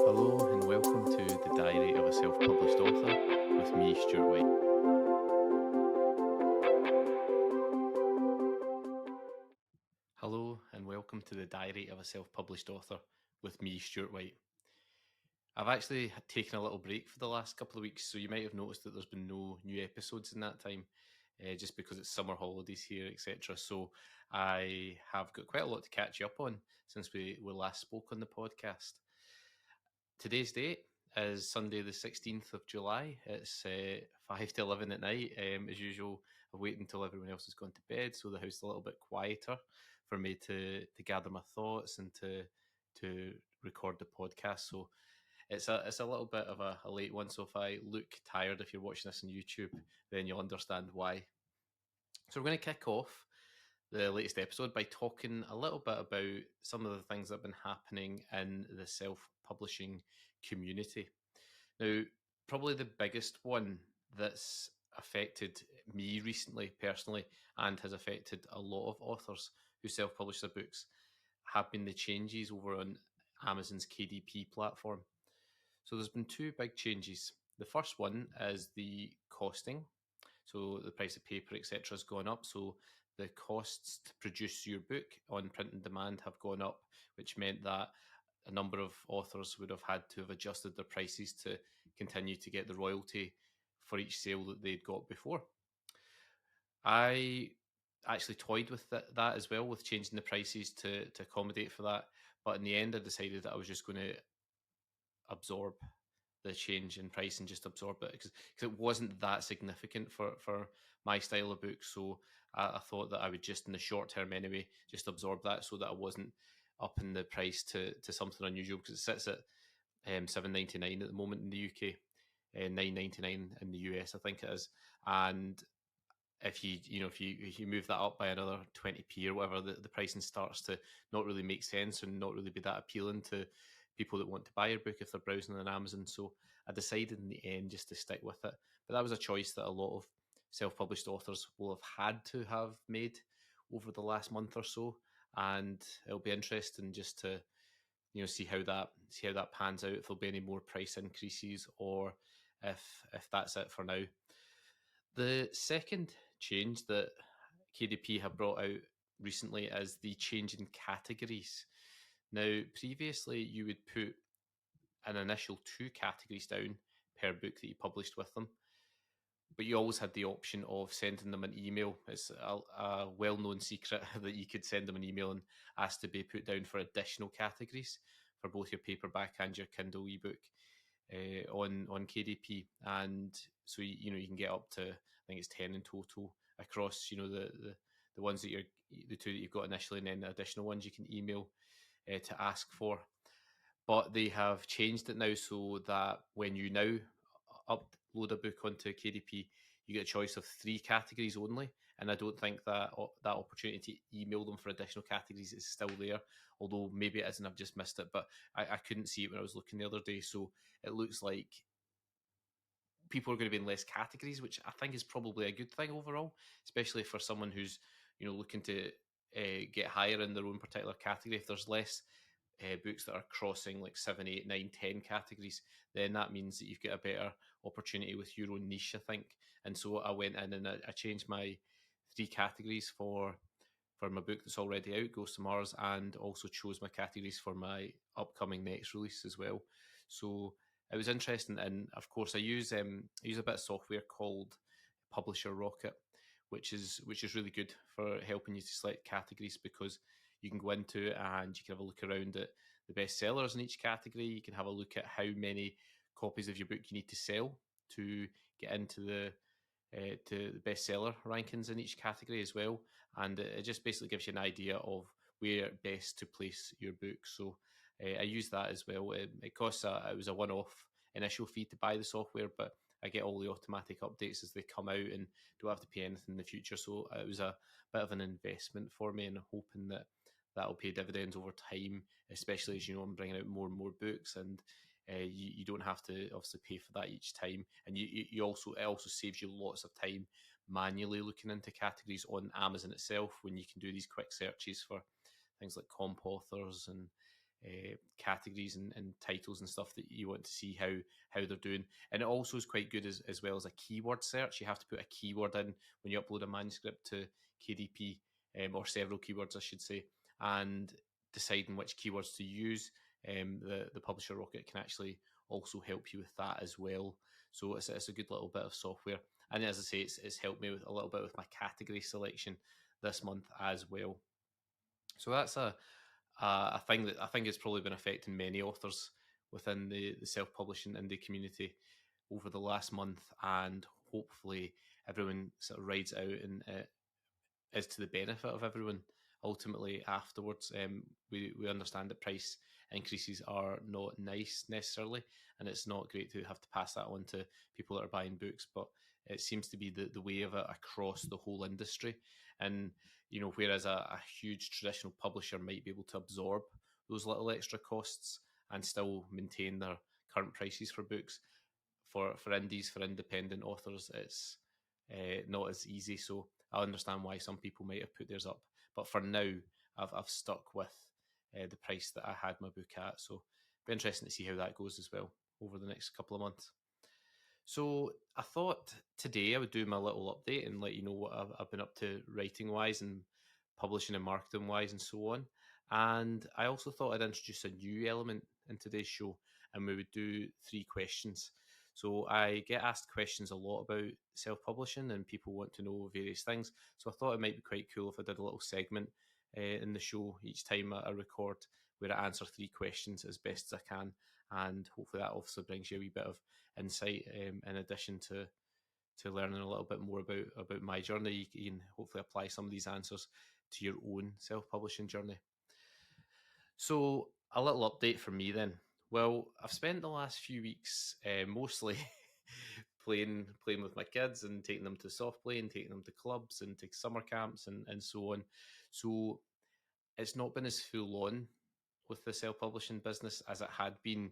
Hello and welcome to the Diary of a Self-Published Author with me, Stuart White. Hello and welcome to the Diary of a Self-Published Author with me, Stuart White. I've actually taken a little break for the last couple of weeks, so you might have noticed that there's been no new episodes in that time, just because it's summer holidays here, etc. So I have got quite a lot to catch you up on since we last spoke on the podcast. Today's date is Sunday the 16th of July. It's 5 to 11 at night. As usual, I've waited until everyone else has gone to bed, so the house is a little bit quieter for me to gather my thoughts and to record the podcast. So it's a little bit of a late one. So if I look tired, if you're watching this on YouTube, then you'll understand why. So we're going to kick off the latest episode by talking a little bit about some of the things that have been happening in the self-publishing community. Now, probably the biggest one that's affected me recently, personally, and has affected a lot of authors who self-publish their books have been the changes over on Amazon's KDP platform. So there's been two big changes. The first one is the costing. So the price of paper, etc., has gone up. So the costs to produce your book on print and demand have gone up, which meant that a number of authors would have had to have adjusted their prices to continue to get the royalty for each sale that they'd got before. I actually toyed with that as well, with changing the prices to accommodate for that. But in the end, I decided that I was just going to absorb the change in price and just absorb it because it wasn't that significant for my style of book. So I thought that I would just, in the short term anyway, just absorb that so that I wasn't upping the price to something unusual, because it sits at $7.99 at the moment in the UK, $9.99 in the US, I think it is. And if you move that up by another 20p or whatever, the pricing starts to not really make sense and not really be that appealing to people that want to buy your book if they're browsing on Amazon. So I decided in the end just to stick with it. But that was a choice that a lot of self-published authors will have had to have made over the last month or so, and it'll be interesting just to see how that pans out, if there'll be any more price increases or if that's it for now. The second change that KDP have brought out recently is the change in categories. Now, previously you would put an initial 2 categories down per book that you published with them, but you always had the option of sending them an email. It's a well-known secret that you could send them an email and ask to be put down for additional categories for both your paperback and your Kindle ebook on KDP. And so you can get up to, I think it's 10 in total across the ones that the 2 that you've got initially, and then the additional ones you can email to ask for. But they have changed it now so that when you now upload a book onto KDP, you get a choice of 3 categories only. And I don't think that opportunity to email them for additional categories is still there, although maybe it isn't, I've just missed it. But I couldn't see it when I was looking the other day. So it looks like people are going to be in less categories, which I think is probably a good thing overall, especially for someone who's looking to get higher in their own particular category. If there's less books that are crossing like 7, 8, 9, 10 categories, then that means that you've got a better opportunity with your own niche, I think. And so I went in and I changed my 3 categories for my book that's already out, Ghosts of Mars, and also chose my categories for my upcoming next release as well. So it was interesting, and of course I use a bit of software called Publisher Rocket, which is really good for helping you to select categories, because you can go into it and you can have a look around at the best sellers in each category. You can have a look at how many copies of your book you need to sell to get into the bestseller rankings in each category as well. And it just basically gives you an idea of where best to place your book. So I use that as well. It costs it was a one-off initial fee to buy the software, but I get all the automatic updates as they come out and don't have to pay anything in the future. So it was a bit of an investment for me, and hoping that that'll pay dividends over time, especially as I'm bringing out more and more books, and you don't have to obviously pay for that each time. And it also saves you lots of time manually looking into categories on Amazon itself, when you can do these quick searches for things like comp authors and categories and titles and stuff that you want to see how they're doing. And it also is quite good as well as a keyword search. You have to put a keyword in when you upload a manuscript to KDP, or several keywords, I should say, and deciding which keywords to use. The Publisher Rocket can actually also help you with that as well. So it's a good little bit of software. And as I say, it's helped me with a little bit with my category selection this month as well. So that's a thing that I think has probably been affecting many authors within the self-publishing indie community over the last month, and hopefully everyone sort of rides out and is to the benefit of everyone ultimately afterwards. We understand that price increases are not nice necessarily, and it's not great to have to pass that on to people that are buying books, but it seems to be the way of it across the whole industry. And whereas a huge traditional publisher might be able to absorb those little extra costs and still maintain their current prices for books, for indies, for independent authors, it's not as easy. So I understand why some people might have put theirs up, but for now, I've stuck with the price that I had my book at. So it'll be interesting to see how that goes as well over the next couple of months. So I thought today I would do my little update and let you know what I've been up to writing wise and publishing and marketing wise and so on. And I also thought I'd introduce a new element in today's show, and we would do 3 questions. So I get asked questions a lot about self-publishing, and people want to know various things. So I thought it might be quite cool if I did a little segment in the show each time I record, where I answer 3 questions as best as I can, and hopefully that also brings you a wee bit of insight, in addition to learning a little bit more about my journey. You can hopefully apply some of these answers to your own self-publishing journey. So a little update from me then. Well, I've spent the last few weeks mostly playing with my kids and taking them to soft play and taking them to clubs and to summer camps and so on. So it's not been as full on with the self-publishing business as it had been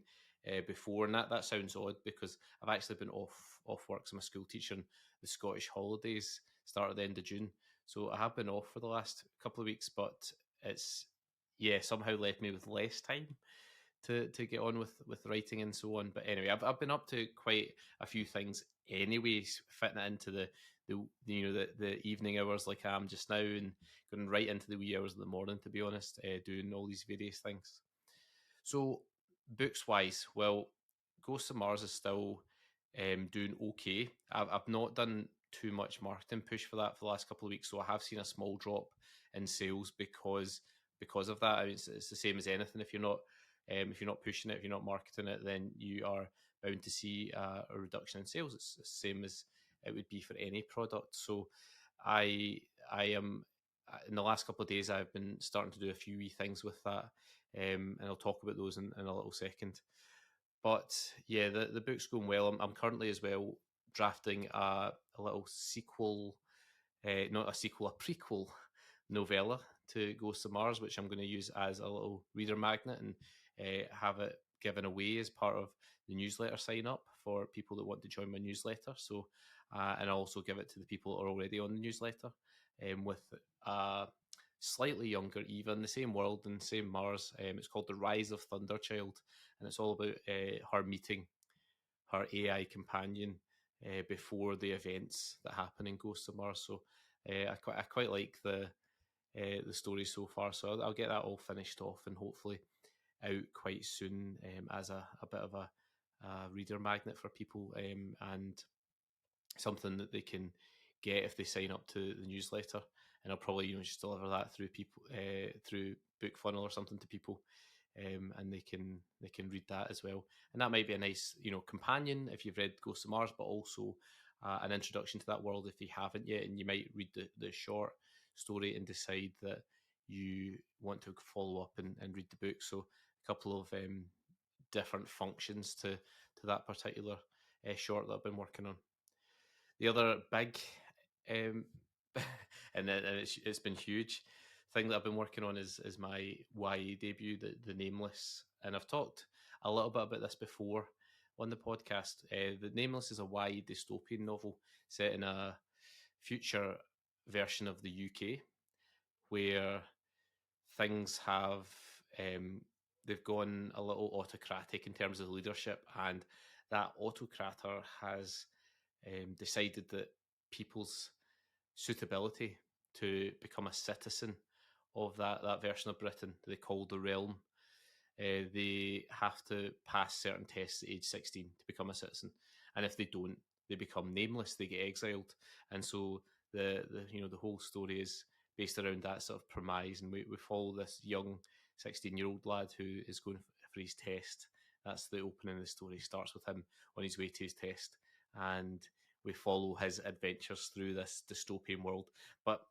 before, and that sounds odd because I've actually been off work. So I'm a school teacher, and the Scottish holidays start at the end of June, so I have been off for the last couple of weeks. But it's somehow left me with less time to get on with writing and so on. But anyway, I've been up to quite a few things anyways, fitting it into the evening hours like I am just now, and going right into the wee hours of the morning, to be honest, doing all these various things. So books wise, well, Ghosts of Mars is still doing okay. I've not done too much marketing push for that for the last couple of weeks, so I have seen a small drop in sales because of that. I mean, it's the same as anything. If you're not pushing it, if you're not marketing it, then you are bound to see a reduction in sales. It's the same as it would be for any product. So I am in the last couple of days, I've been starting to do a few wee things with that, and I'll talk about those in a little second. But yeah, the book's going well. I'm currently as well drafting a little sequel, not a sequel, a prequel novella to Ghosts of Mars, which I'm going to use as a little reader magnet and have it given away as part of the newsletter sign up for people that want to join my newsletter. So, and I'll also give it to the people that are already on the newsletter, with slightly younger Eva in the same world and same Mars. It's called The Rise of Thunderchild, and it's all about her meeting her AI companion before the events that happen in Ghosts of Mars. So I quite like the story so far. So I'll get that all finished off and hopefully out quite soon, as a bit of a reader magnet for people, and something that they can get if they sign up to the newsletter. And I'll probably just deliver that through people through Book Funnel or something to people, and they can read that as well. And that might be a nice companion if you've read Ghosts of Mars, but also an introduction to that world if you haven't yet. And you might read the short story and decide that you want to follow up and read the book. So a couple of different functions to that particular short that I've been working on. The other big, um, and it's been huge thing that I've been working on is my YA debut, the Nameless, and I've talked a little bit about this before on the podcast. The Nameless is a YA dystopian novel set in a future version of the UK where things have they've gone a little autocratic in terms of leadership, and that autocrator has decided that people's suitability to become a citizen of that version of Britain that they call the realm, they have to pass certain tests at age 16 to become a citizen, and if they don't, they become nameless. They get exiled, and so the whole story is based around that sort of premise, and we follow this young 16-year-old lad who is going for his test. That's the opening of the story. Starts with him on his way to his test, and we follow his adventures through this dystopian world. But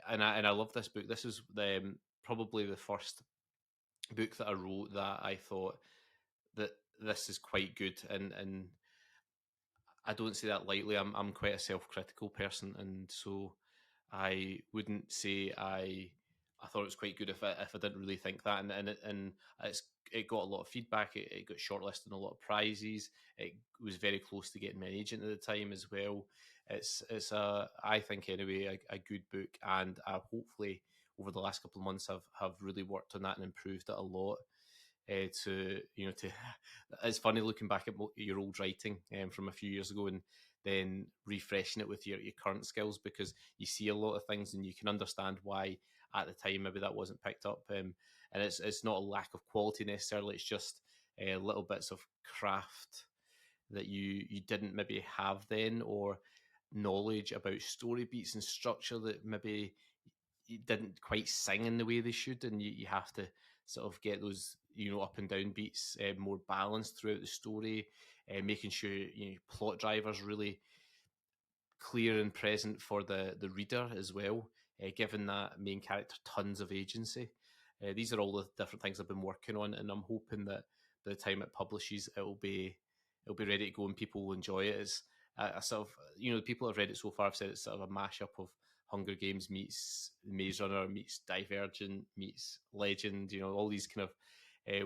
and I love this book. This is probably the first book that I wrote that I thought that this is quite good, and I don't say that lightly. I'm quite a self-critical person, and so I wouldn't say I thought it was quite good if I didn't really think that. It got a lot of feedback. It got shortlisted in a lot of prizes. It was very close to getting me an agent at the time as well. It's a, I think anyway, a good book, and I hopefully over the last couple of months have really worked on that and improved it a lot. To it's funny looking back at your old writing from a few years ago and then refreshing it with your current skills, because you see a lot of things and you can understand why at the time maybe that wasn't picked up, and it's not a lack of quality necessarily. It's just little bits of craft that you didn't maybe have then, or knowledge about story beats and structure that maybe you didn't quite sing in the way they should, and you have to sort of get those up and down beats more balanced throughout the story, making sure plot drivers really clear and present for the reader as well, giving that main character tons of agency. These are all the different things I've been working on, and I'm hoping that by the time it publishes, it'll be ready to go and people will enjoy it. As a sort of the people that have read it so far have said it's sort of a mashup of Hunger Games meets Maze Runner meets Divergent meets Legend. All these kind of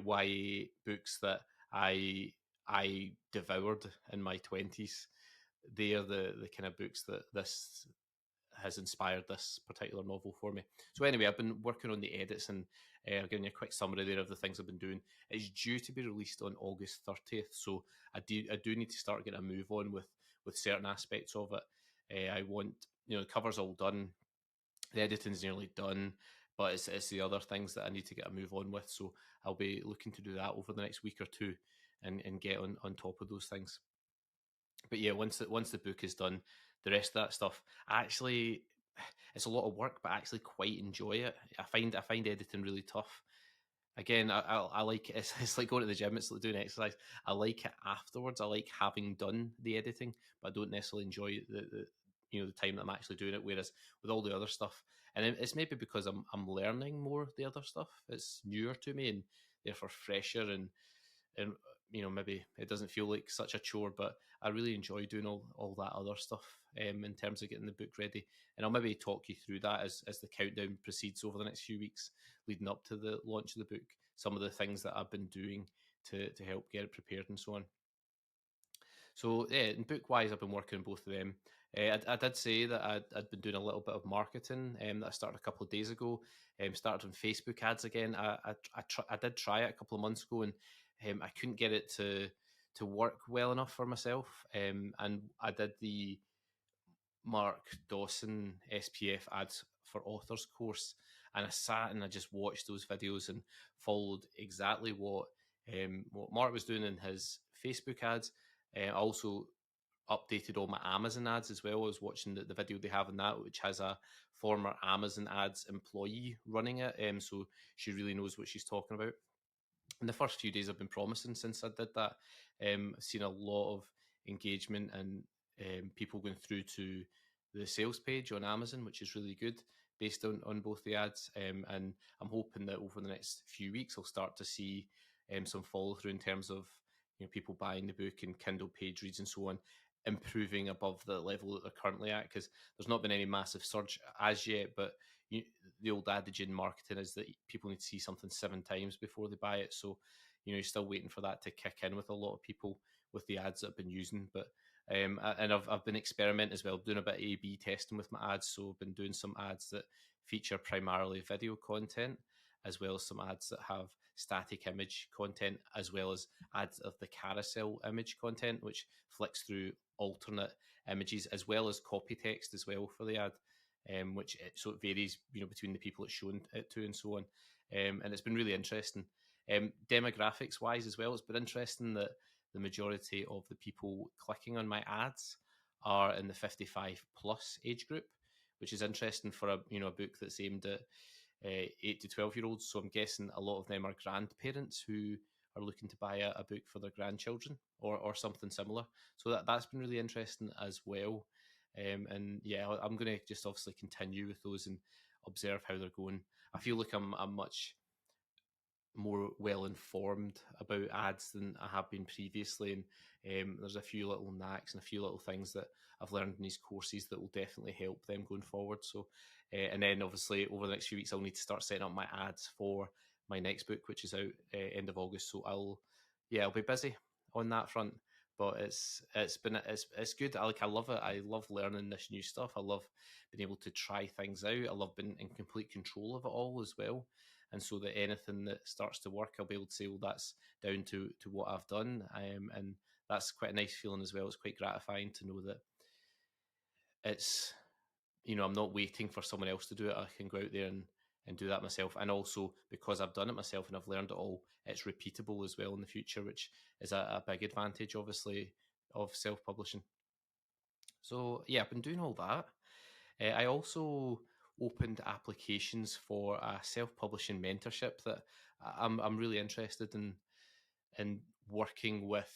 YA books that I devoured in my 20s. They are the kind of books that this has inspired this particular novel for me. So anyway, I've been working on the edits, and I'll give you a quick summary there of the things I've been doing. It's due to be released on August 30th, so I do need to start getting a move on with certain aspects of it. I want the cover's all done, the editing's nearly done, but it's the other things that I need to get a move on with. So I'll be looking to do that over the next week or two, and get on top of those things. But yeah, once the book is done, the rest of that stuff, actually, it's a lot of work, but I actually quite enjoy it. I find editing really tough. Again, I like it. It's like going to the gym. It's like doing exercise. I like it afterwards. I like having done the editing, but I don't necessarily enjoy the time that I'm actually doing it. Whereas with all the other stuff, and it's maybe because I'm learning more of the other stuff. It's newer to me and therefore fresher, and maybe it doesn't feel like such a chore, but I really enjoy doing all that other stuff in terms of getting the book ready. And I'll maybe talk you through that as the countdown proceeds over the next few weeks leading up to the launch of the book, some of the things that I've been doing to help get it prepared and so on. So yeah, in book wise, I've been working on both of them. I did say that I'd been doing a little bit of marketing that I started a couple of days ago. Started on Facebook ads again. I did try it a couple of months ago, and I couldn't get it to work well enough for myself. And I did the Mark Dawson SPF ads for authors course, and I sat and I just watched those videos and followed exactly what Mark was doing in his Facebook ads. I also updated all my Amazon ads as well. I was watching the video they have in that, which has a former Amazon ads employee running it, so she really knows what she's talking about. In the first few days have been promising since I did that. I've seen a lot of engagement and people going through to the sales page on Amazon, which is really good based on both the ads. And I'm hoping that over the next few weeks, I'll start to see some follow through in terms of people buying the book and Kindle page reads and so on, improving above the level that they're currently at, because there's not been any massive surge as yet, but the old adage in marketing is that people need to see something 7 times before they buy it. So, you're still waiting for that to kick in with a lot of people with the ads that I've been using. But and I've been experimenting as well, doing a bit of A/B testing with my ads. So I've been doing some ads that feature primarily video content, as well as some ads that have static image content, as well as ads of the carousel image content, which flicks through alternate images, as well as copy text as well for the ad, so it varies, between the people it's shown it to and so on. And it's been really interesting. Demographics wise as well, it's been interesting that the majority of the people clicking on my ads are in the 55 plus age group, which is interesting for a book that's aimed at 8 to 12-year-olds. So I'm guessing a lot of them are grandparents who are looking to buy a book for their grandchildren or something similar. So that's been really interesting as well. And yeah, I'm going to just obviously continue with those and observe how they're going. I feel like I'm much more well informed about ads than I have been previously, and there's a few little knacks and a few little things that I've learned in these courses that will definitely help them going forward. So, and then obviously over the next few weeks, I'll need to start setting up my ads for my next book, which is out end of August. So I'll be busy on that front. But it's good. I love it. I love learning this new stuff. I love being able to try things out. I love being in complete control of it all as well. And so that anything that starts to work, I'll be able to say, well, that's down to what I've done. And that's quite a nice feeling as well. It's quite gratifying to know that it's, I'm not waiting for someone else to do it. I can go out there and do that myself. And also because I've done it myself and I've learned it all, it's repeatable as well in the future, which is a big advantage, obviously, of self-publishing. So yeah, I've been doing all that. I also opened applications for a self-publishing mentorship that I'm really interested in working with.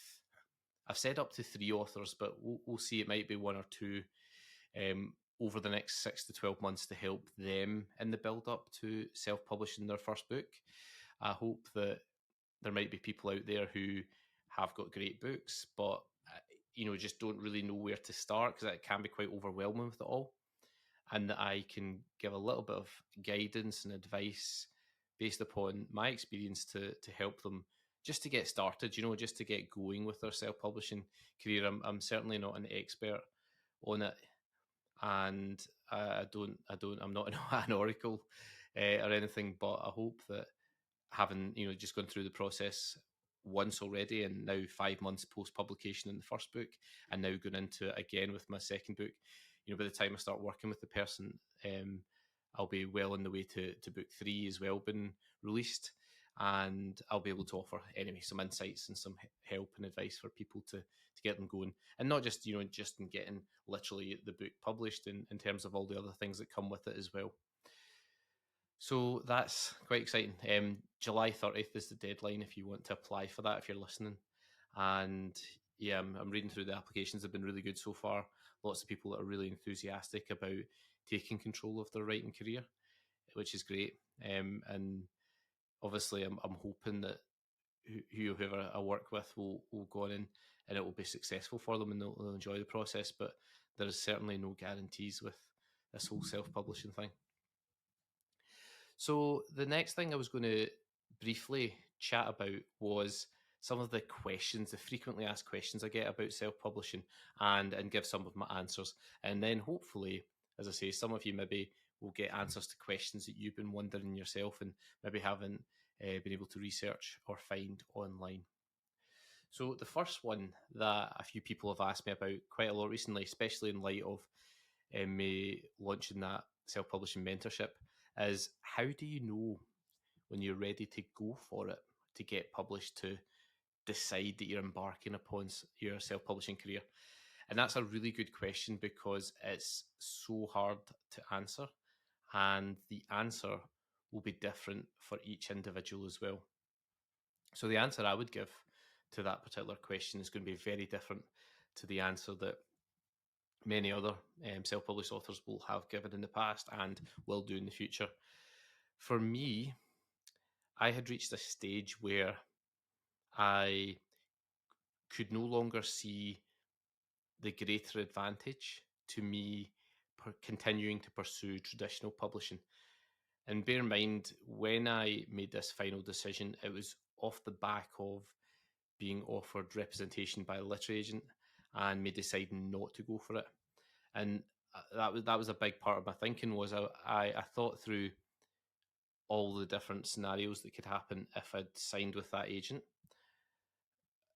I've said up to 3 authors, but we'll see. It might be 1 or 2 over the next 6 to 12 months to help them in the build up to self-publishing their first book. I hope that there might be people out there who have got great books, but just don't really know where to start because it can be quite overwhelming with it all. And that I can give a little bit of guidance and advice based upon my experience to help them just to get started, just to get going with their self-publishing career. I'm certainly not an expert on it, and I'm not an oracle or anything, but I hope that having just gone through the process once already and now 5 months post publication in the first book and now going into it again with my second book, by the time I start working with the person, I'll be well on the way to book 3 as well being released, and I'll be able to offer anyway some insights and some help and advice for people to get them going, and not just just in getting literally the book published in terms of all the other things that come with it as well. So that's quite exciting. July 30th is the deadline if you want to apply for that, if you're listening. And yeah, I'm reading through the applications. They've been really good so far. Lots of people that are really enthusiastic about taking control of their writing career, which is great. And obviously, I'm hoping that whoever I work with will go on and it will be successful for them and they'll enjoy the process. But there is certainly no guarantees with this whole self-publishing thing. So the next thing I was going to briefly chat about was some of the questions, the frequently asked questions I get about self-publishing, and give some of my answers. And then hopefully, as I say, some of you maybe will get answers to questions that you've been wondering yourself and maybe haven't been able to research or find online. So the first one that a few people have asked me about quite a lot recently, especially in light of me launching that self-publishing mentorship, is how do you know when you're ready to go for it, to get published, to decide that you're embarking upon your self-publishing career? And that's a really good question because it's so hard to answer, and the answer will be different for each individual as well. So the answer I would give to that particular question is going to be very different to the answer that many other self-published authors will have given in the past and will do in the future. For me, I had reached a stage where I could no longer see the greater advantage to me continuing to pursue traditional publishing. And bear in mind, when I made this final decision, it was off the back of being offered representation by a literary agent and me deciding not to go for it. And that was a big part of my thinking. Was I thought through all the different scenarios that could happen if I'd signed with that agent.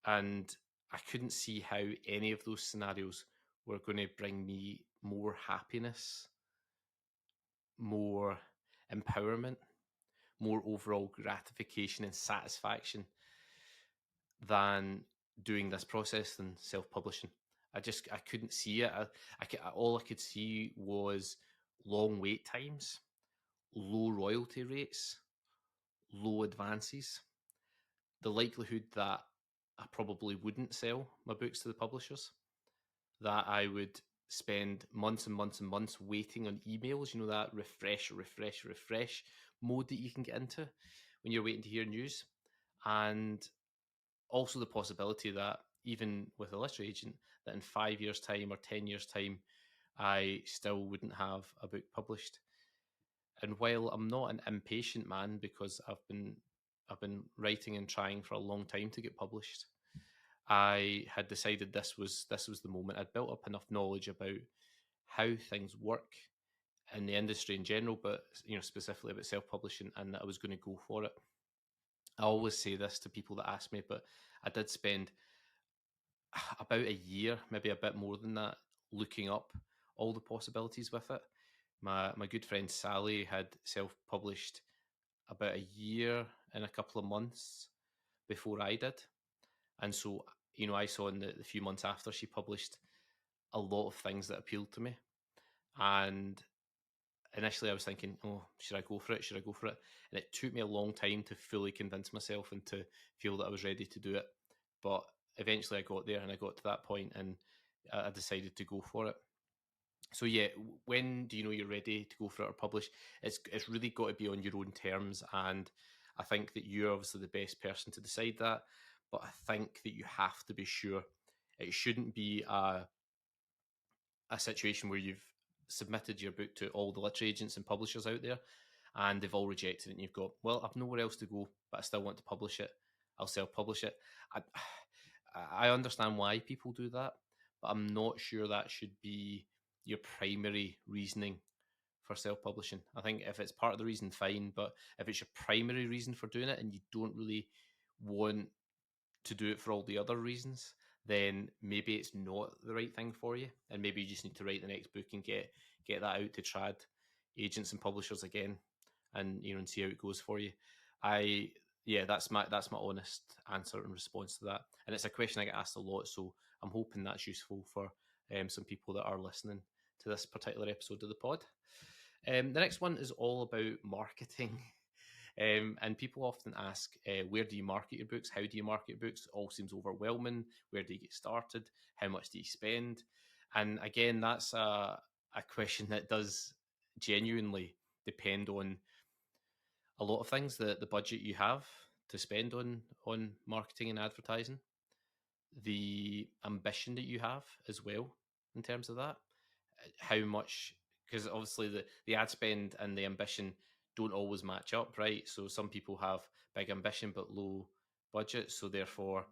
And I couldn't see how any of those scenarios were going to bring me more happiness, more empowerment, more overall gratification and satisfaction than doing this process than self-publishing. I couldn't see it. All I could see was long wait times, low royalty rates, low advances, the likelihood that I probably wouldn't sell my books to the publishers, that I would spend months and months and months waiting on emails, that refresh mode that you can get into when you're waiting to hear news. And also the possibility that even with a literary agent, that in 5 years' time or 10 years' time, I still wouldn't have a book published. And while I'm not an impatient man, because I've been writing and trying for a long time to get published, I had decided this was the moment. I'd built up enough knowledge about how things work in the industry in general, but specifically about self-publishing, and that I was going to go for it. I always say this to people that ask me, but I did spend about a year, maybe a bit more than that, looking up all the possibilities with it. My good friend Sally had self-published about a year and a couple of months before I did. And so, I saw in the few months after she published a lot of things that appealed to me. And initially I was thinking, oh, should I go for it? Should I go for it? And it took me a long time to fully convince myself and to feel that I was ready to do it. But eventually I got there, and I got to that point, and I decided to go for it. So yeah, when do you know you're ready to go for it or publish? It's really got to be on your own terms, and I think that you're obviously the best person to decide that. But I think that you have to be sure. It shouldn't be a situation where you've submitted your book to all the literary agents and publishers out there, and they've all rejected it, and you've got, well, I've nowhere else to go, but I still want to publish it. I'll self-publish it. I, I understand why people do that, but I'm not sure that should be your primary reasoning for self-publishing. I think if it's part of the reason, fine, but if it's your primary reason for doing it and you don't really want to do it for all the other reasons, then maybe it's not the right thing for you, and maybe you just need to write the next book and get that out to trad agents and publishers again, and and see how it goes for you. I Yeah, that's my honest answer in response to that, and it's a question I get asked a lot, so I'm hoping that's useful for some people that are listening to this particular episode of the pod. The next one is all about marketing. And people often ask, where do you market your books? How do you market your books? It all seems overwhelming. Where do you get started? How much do you spend? And again, that's a question that does genuinely depend on a lot of things. The budget you have to spend on marketing and advertising, the ambition that you have as well in terms of that, how much, because obviously the ad spend and the ambition don't always match up, right? So some people have big ambition but low budget, so therefore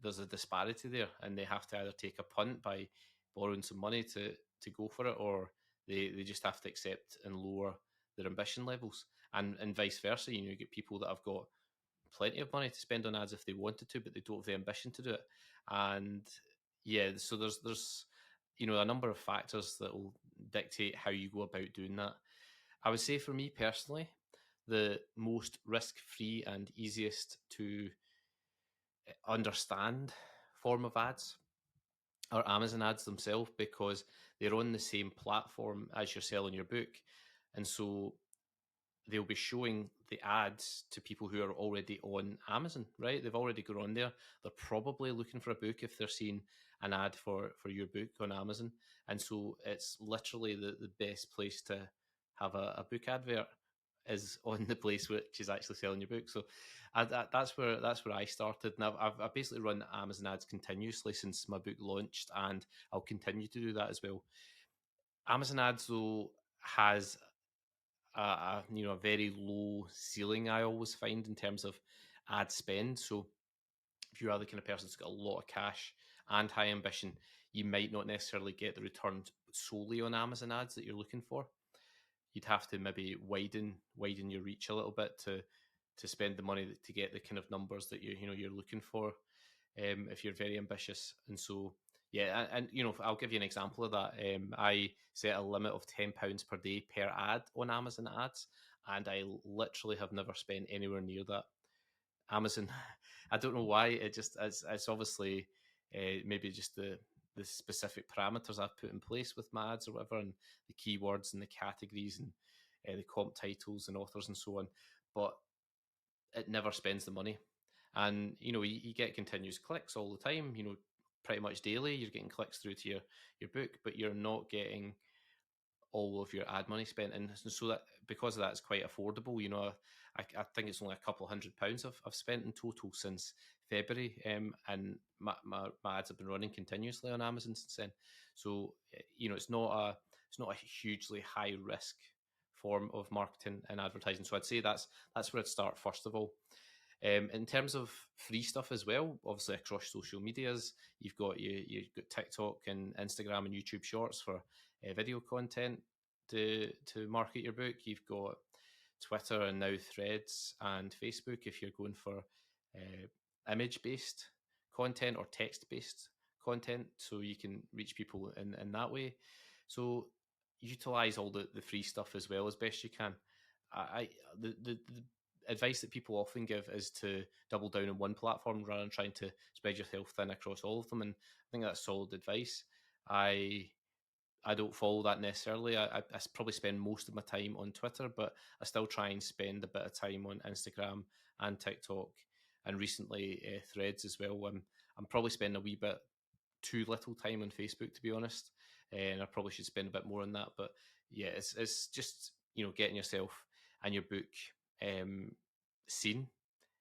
there's a disparity there, and they have to either take a punt by borrowing some money to go for it, or they just have to accept and lower their ambition levels, and vice versa. You get people that have got plenty of money to spend on ads if they wanted to, but they don't have the ambition to do it. And yeah, so there's a number of factors that will dictate how you go about doing that. I would say for me personally, the most risk-free and easiest to understand form of ads are Amazon ads themselves, because they're on the same platform as you're selling your book. And so they'll be showing the ads to people who are already on Amazon, right? They've already gone on there. They're probably looking for a book if they're seeing an ad for your book on Amazon. And so it's literally the best place to have a book advert is on the place which is actually selling your book. So that's where I started. And I've basically run Amazon ads continuously since my book launched, and I'll continue to do that as well. Amazon ads, though, has a very low ceiling, I always find, in terms of ad spend. So if you are the kind of person that's got a lot of cash and high ambition, you might not necessarily get the returns solely on Amazon ads that you're looking for. you'd have to maybe widen your reach a little bit to spend the money to get the kind of numbers that you're looking for, if you're very ambitious. And so yeah, and I'll give you an example of that. I set a limit of £10 per day per ad on Amazon ads, and I literally have never spent anywhere near that. Amazon, I don't know why. It's obviously maybe just the specific parameters I've put in place with my ads or whatever, and the keywords and the categories and the comp titles and authors and so on. But it never spends the money. And you get continuous clicks all the time. Pretty much daily, you're getting clicks through to your book, but you're not getting all of your ad money spent. And so that, because of that, it's quite affordable. I think it's only a couple £100 I've spent in total since February, and my ads have been running continuously on Amazon since then. So it's not a hugely high risk form of marketing and advertising. So I'd say that's where I'd start first of all. In terms of free stuff as well, obviously across social medias, you've got TikTok and Instagram and YouTube Shorts for video content to market your book. You've got Twitter and now Threads and Facebook if you're going for image-based content or text-based content, so you can reach people in that way. So utilize all the free stuff as well as best you can. The advice that people often give is to double down on one platform rather than trying to spread yourself thin across all of them. And I think that's solid advice. I don't follow that necessarily. I probably spend most of my time on Twitter, but I still try and spend a bit of time on Instagram and TikTok, and recently Threads as well. I'm probably spending a wee bit too little time on Facebook, to be honest, and I probably should spend a bit more on that. But yeah, it's just getting yourself and your book seen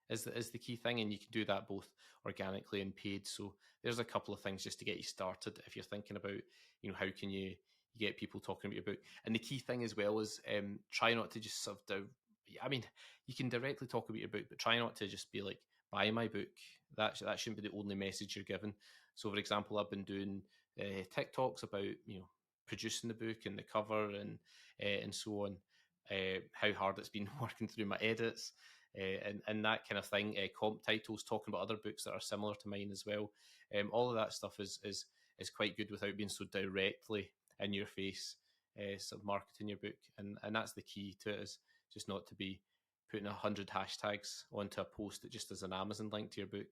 is the key thing, and you can do that both organically and paid. So there's a couple of things just to get you started if you're thinking about how can you get people talking about your book. And the key thing as well is try not to just sort of I mean, you can directly talk about your book, but try not to just be like, buy my book. That shouldn't be the only message you're giving. So for example, I've been doing TikToks about producing the book and the cover and so on, how hard it's been working through my edits, and that kind of thing. Comp titles, talking about other books that are similar to mine as well. All of that stuff is quite good without being so directly in your face, sort of marketing your book. And that's the key to it, is just not to be putting 100 hashtags onto a post that just has an Amazon link to your book,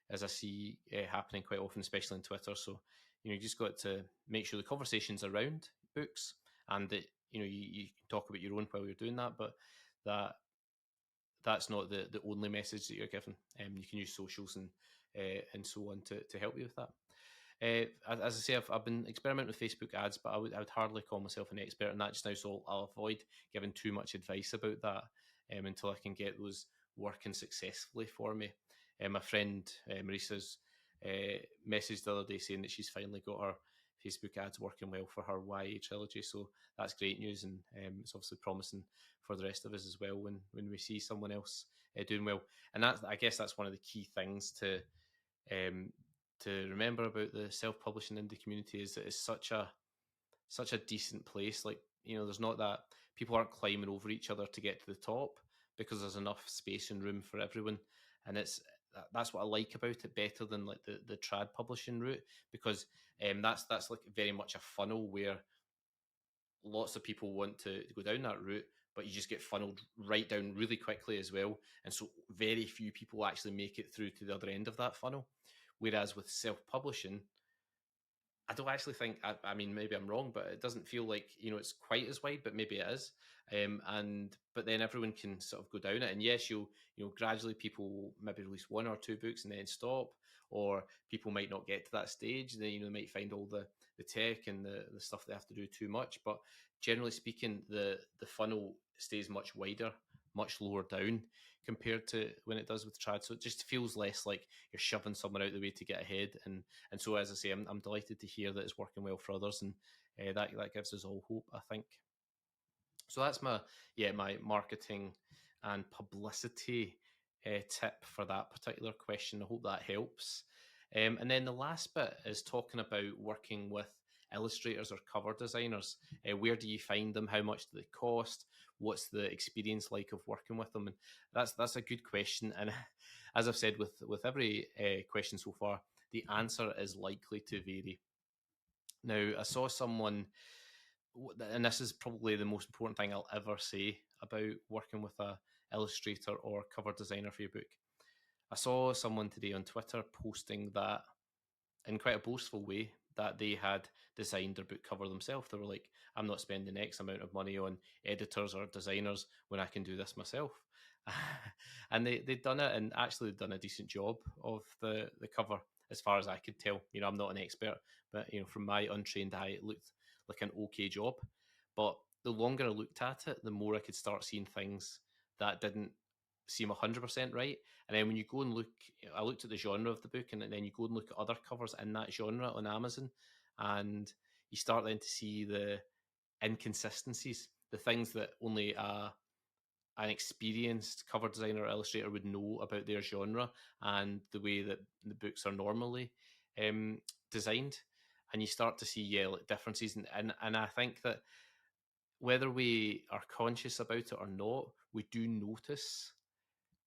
as I see happening quite often, especially on Twitter. So you just got to make sure the conversation's around books, and that you can talk about your own while you're doing that, but that's not the only message that you're giving. You can use socials and so on to help you with that. As I say, I've been experimenting with Facebook ads, but I would hardly call myself an expert in that just now, so I'll avoid giving too much advice about that until I can get those working successfully for me. My friend Marissa's messaged the other day saying that she's finally got her Facebook ads working well for her YA trilogy, so that's great news, and it's obviously promising for the rest of us as well when we see someone else doing well. And I guess that's one of the key things to remember about the self-publishing indie community, is that it's such a decent place. Like, there's not that people aren't climbing over each other to get to the top, because there's enough space and room for everyone. And that's what I like about it, better than like the trad publishing route, because that's like very much a funnel where lots of people want to go down that route, but you just get funneled right down really quickly as well. And so very few people actually make it through to the other end of that funnel. Whereas with self-publishing, I don't actually think, I mean, maybe I'm wrong, but it doesn't feel like, it's quite as wide, but maybe it is. But then everyone can sort of go down it. And yes, gradually people will maybe release one or two books and then stop, or people might not get to that stage. They might find all the tech and the stuff they have to do too much. But generally speaking, the funnel stays much wider, much lower down compared to when it does with trad. So it just feels less like you're shoving someone out the way to get ahead. And so, as I say, I'm delighted to hear that it's working well for others, and that gives us all hope, I think. So that's my marketing and publicity tip for that particular question. I hope that helps. And then the last bit is talking about working with illustrators or cover designers? Where do you find them? How much do they cost? What's the experience like of working with them? And that's a good question. And as I've said with every question so far, the answer is likely to vary. Now, I saw someone, and this is probably the most important thing I'll ever say about working with a illustrator or cover designer for your book. I saw someone today on Twitter posting that in quite a boastful way that they had designed their book cover themselves. They were like, I'm not spending X amount of money on editors or designers when I can do this myself. And they'd done it, and actually done a decent job of the cover as far as I could tell. I'm not an expert, but from my untrained eye, it looked like an okay job. But the longer I looked at it, the more I could start seeing things that didn't seem 100% right. And then when you go and look, I looked at the genre of the book, and then you go and look at other covers in that genre on Amazon, and you start then to see the inconsistencies, the things that only an experienced cover designer or illustrator would know about their genre and the way that the books are normally designed. And you start to see, like differences. And I think that whether we are conscious about it or not, we do notice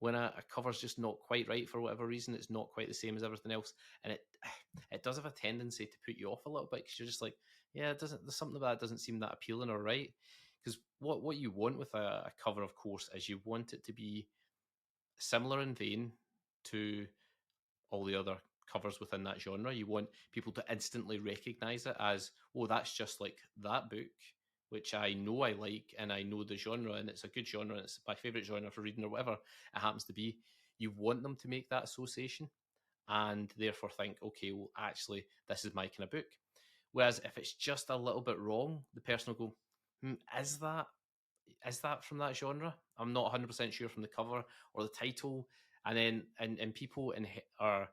when a cover's just not quite right for whatever reason. It's not quite the same as everything else, and it does have a tendency to put you off a little bit, because you're just like, yeah, it doesn't. There's something about it doesn't seem that appealing or right. Because what you want with a cover, of course, is you want it to be similar in vein to all the other covers within that genre. You want people to instantly recognize it as, oh, that's just like that book, which I know I like, and I know the genre, and it's a good genre, and it's my favorite genre for reading, or whatever it happens to be. You want them to make that association, and therefore think, okay, well, actually, this is my kind of book. Whereas if it's just a little bit wrong, the person will go, is that from that genre? I'm not 100% sure from the cover or the title. And then and people are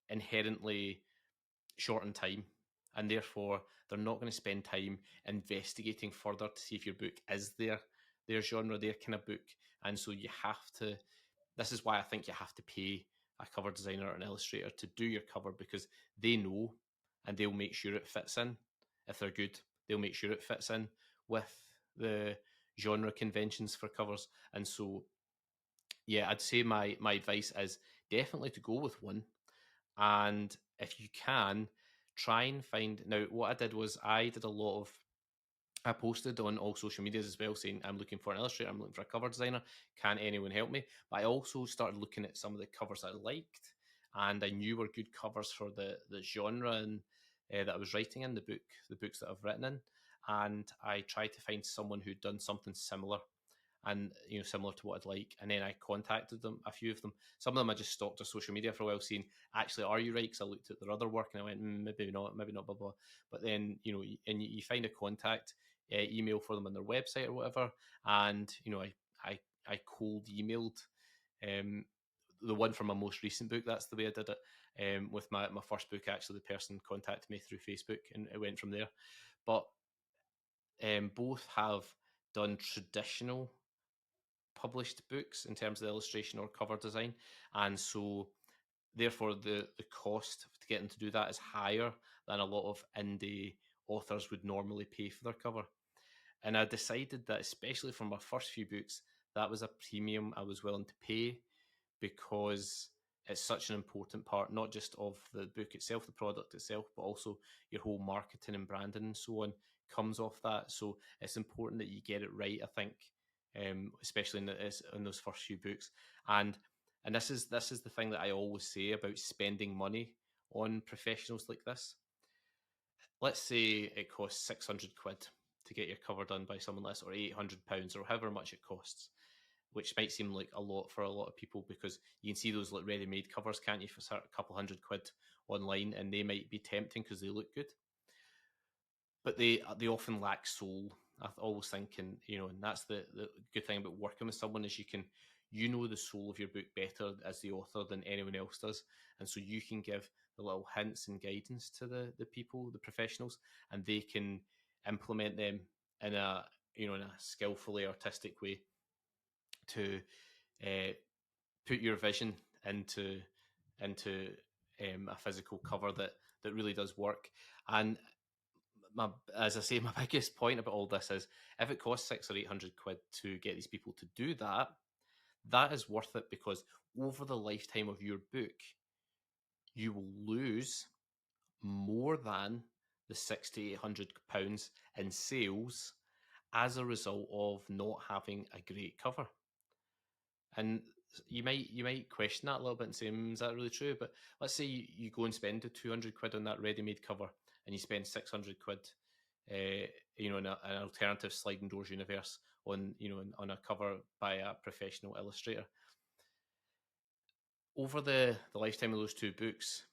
inherently short on time, and therefore they're not going to spend time investigating further to see if your book is their genre, their kind of book. And so you have to, this is why I think you have to pay a cover designer or an illustrator to do your cover, because they know, and they'll make sure it fits in. If they're good, they'll make sure it fits in with the genre conventions for covers. And so, yeah, I'd say my advice is definitely to go with one. And if you can, try and find. Now, what I did was I posted on all social medias as well, saying I'm looking for an illustrator, I'm looking for a cover designer. Can anyone help me? But I also started looking at some of the covers I liked, and I knew were good covers for the genre and that I was writing in the books that I've written in. And I tried to find someone who'd done something similar, and similar to what I'd like. And then I contacted them, a few of them. Some of them I just stalked their social media for a while, saying, actually, are you right? Because I looked at their other work and I went, maybe not, blah blah. But then and you find a contact email for them on their website or whatever, and I cold emailed um, the one from my most recent book. That's the way I did it. With my first book, actually, the person contacted me through Facebook, and it went from there. But both have done traditional published books in terms of the illustration or cover design, and so therefore the cost to get them to do that is higher than a lot of indie authors would normally pay for their cover. And I decided that, especially for my first few books, that was a premium I was willing to pay, because it's such an important part, not just of the book itself, the product itself, but also your whole marketing and branding and so on comes off that. So it's important that you get it right, I think, especially in those first few books. And this is the thing that I always say about spending money on professionals like this. Let's say it costs 600 quid to get your cover done by someone else, or £800, or however much it costs, which might seem like a lot for a lot of people, because you can see those like ready-made covers, can't you, for a couple hundred quid online, and they might be tempting because they look good, but they often lack soul. I always think, and and that's the good thing about working with someone, is you know the soul of your book better as the author than anyone else does, and so you can give the little hints and guidance to the people, the professionals, and they can implement them in a in a skillfully artistic way to uh, put your vision into a physical cover that really does work. And as I say, my biggest point about all this is if it costs 600 or 800 quid to get these people to do that, that is worth it, because over the lifetime of your book, you will lose more than the £600 to £800 in sales as a result of not having a great cover. And you might question that a little bit and say, is that really true? But let's say you go and spend the 200 quid on that ready-made cover, and you spend 600 quid, in an alternative sliding doors universe on, on a cover by a professional illustrator. Over the lifetime of those two books,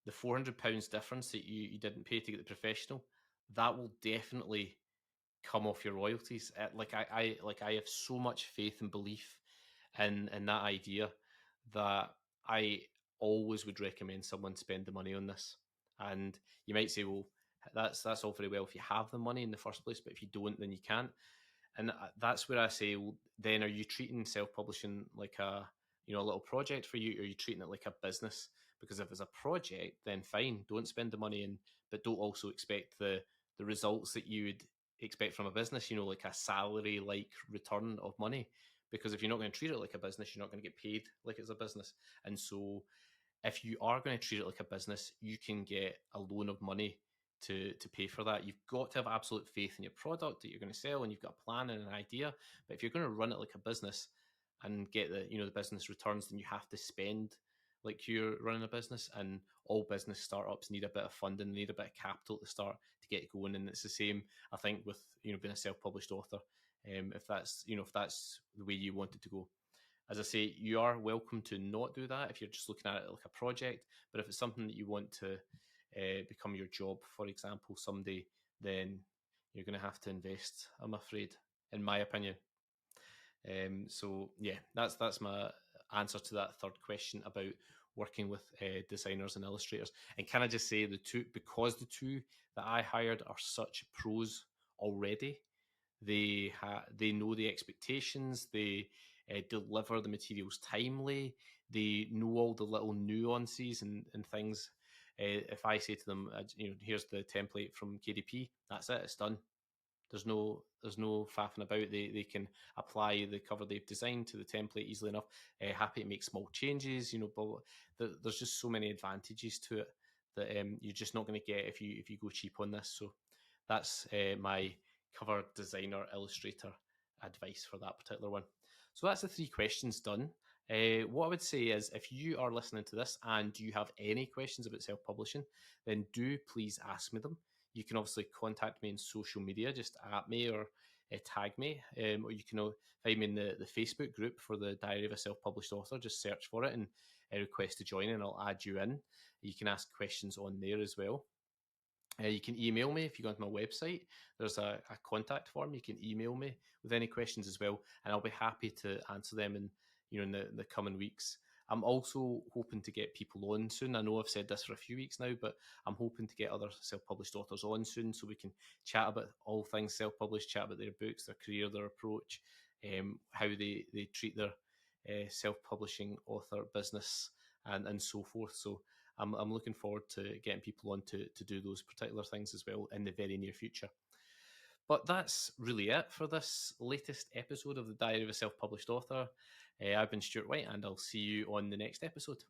the £400 difference that you didn't pay to get the professional, that will definitely come off your royalties. I have so much faith and belief in that idea that I always would recommend someone spend the money on this. And you might say, well, that's all very well if you have the money in the first place, but if you don't, then you can't. And that's where I say, well, then are you treating self-publishing like a little project for you, or are you treating it like a business? Because if it's a project, then fine, don't spend the money in, but don't also expect the results that you would expect from a business, like a salary like return of money. Because if you're not going to treat it like a business, you're not going to get paid like it's a business. And so if you are going to treat it like a business, you can get a loan of money to pay for that. You've got to have absolute faith in your product that you're going to sell, and you've got a plan and an idea. But if you're going to run it like a business and get the business returns, then you have to spend like you're running a business. And all business startups need a bit of funding, need a bit of capital to start to get going. And it's the same, I think, with being a self-published author. If that's the way you want it to go. As I say, you are welcome to not do that if you're just looking at it like a project. But if it's something that you want to become your job, for example, someday, then you're going to have to invest, I'm afraid, in my opinion. So yeah, that's my answer to that third question about working with designers and illustrators. And can I just say, because the two that I hired are such pros already, they know the expectations. They deliver the materials timely. They know all the little nuances and things. If I say to them, here's the template from KDP, that's it, it's done. There's no faffing about. They can apply the cover they've designed to the template easily enough. Happy to make small changes, but there's just so many advantages to it that you're just not going to get if you go cheap on this. So that's my cover designer illustrator advice for that particular one. So that's the 3 questions done. What I would say is, if you are listening to this and you have any questions about self-publishing, then do please ask me them. You can obviously contact me in social media, just at me or tag me, or you can find me in the Facebook group for the Diary of a Self-Published Author. Just search for it and request to join, and I'll add you in. You can ask questions on there as well. You can email me if you go onto my website. There's a contact form. You can email me with any questions as well, and I'll be happy to answer them in the coming weeks. I'm also hoping to get people on soon. I know I've said this for a few weeks now, but I'm hoping to get other self-published authors on soon, so we can chat about all things self-published, chat about their books, their career, their approach, how they treat their self-publishing author business, and so forth. So I'm looking forward to getting people on to do those particular things as well in the very near future. But that's really it for this latest episode of the Diary of a Self-Published Author. I've been Stuart White, and I'll see you on the next episode.